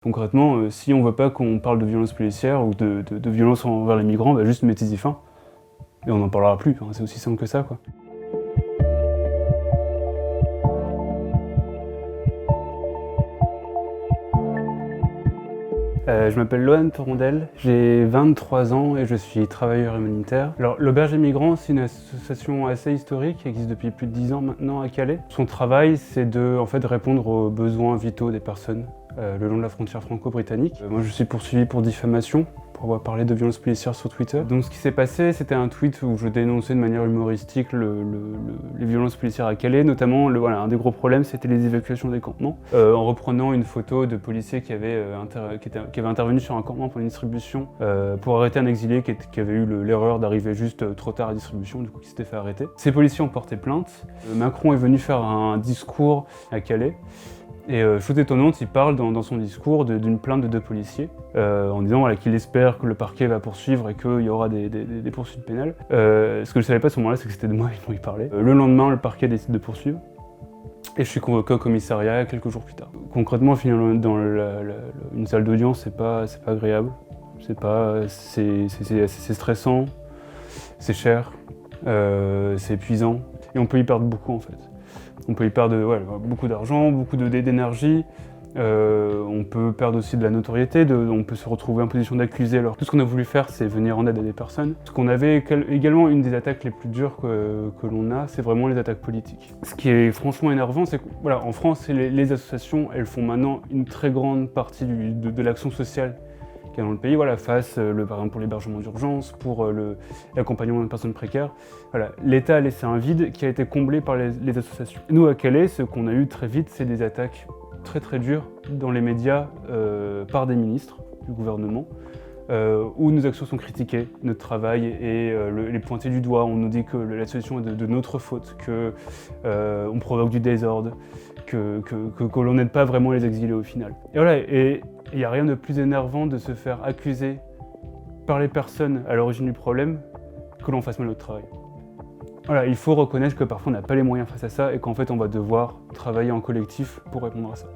Concrètement, si on veut pas qu'on parle de violence policière ou de violence envers les migrants, bah juste mettez-y fin. Et on n'en parlera plus, hein, c'est aussi simple que ça, quoi. Je m'appelle Lohan Torondel, j'ai 23 ans et je suis travailleur humanitaire. Alors, l'Auberge des Migrants, c'est une association assez historique qui existe depuis plus de 10 ans maintenant à Calais. Son travail, c'est de répondre aux besoins vitaux des personnes le long de la frontière franco-britannique. Moi, je suis poursuivi pour diffamation, pour avoir parlé de violences policières sur Twitter. Donc ce qui s'est passé, c'était un tweet où je dénonçais de manière humoristique les violences policières à Calais, notamment, un des gros problèmes, c'était les évacuations des campements, en reprenant une photo de policiers qui avaient intervenu sur un campement pour une distribution, pour arrêter un exilé qui avait eu l'erreur d'arriver juste trop tard à la distribution, du coup qui s'était fait arrêter. Ces policiers ont porté plainte. Macron est venu faire un discours à Calais. Et chose étonnante, il parle dans son discours d'une plainte de 2 policiers, en disant qu'il espère que le parquet va poursuivre et qu'il y aura des poursuites pénales. Ce que je ne savais pas à ce moment-là, c'est que c'était de moi dont il parlait. Le lendemain, le parquet décide de poursuivre. Et je suis convoqué au commissariat quelques jours plus tard. Concrètement, finir dans une salle d'audience, c'est pas agréable. C'est stressant, c'est cher, c'est épuisant. Et on peut y perdre beaucoup en fait. On peut y perdre beaucoup d'argent, beaucoup d'énergie, on peut perdre aussi de la notoriété, on peut se retrouver en position d'accusé. Alors tout ce qu'on a voulu faire, c'est venir en aide à des personnes. Ce qu'on avait également, une des attaques les plus dures que l'on a, c'est vraiment les attaques politiques. Ce qui est franchement énervant, c'est qu'en France, les associations, elles font maintenant une très grande partie de l'action sociale qu'il y a dans le pays, par exemple pour l'hébergement d'urgence, pour l'accompagnement de personnes précaires. L'État a laissé un vide qui a été comblé par les associations. Nous, à Calais, ce qu'on a eu très vite, c'est des attaques très très dures dans les médias par des ministres du gouvernement, où nos actions sont critiquées, notre travail est les pointés du doigt, on nous dit que la situation est de notre faute, qu'on provoque du désordre, que l'on n'aide pas vraiment les exilés au final. Et il n'y a rien de plus énervant de se faire accuser par les personnes à l'origine du problème que l'on fasse mal notre travail. Il faut reconnaître que parfois on n'a pas les moyens face à ça et qu'en fait on va devoir travailler en collectif pour répondre à ça.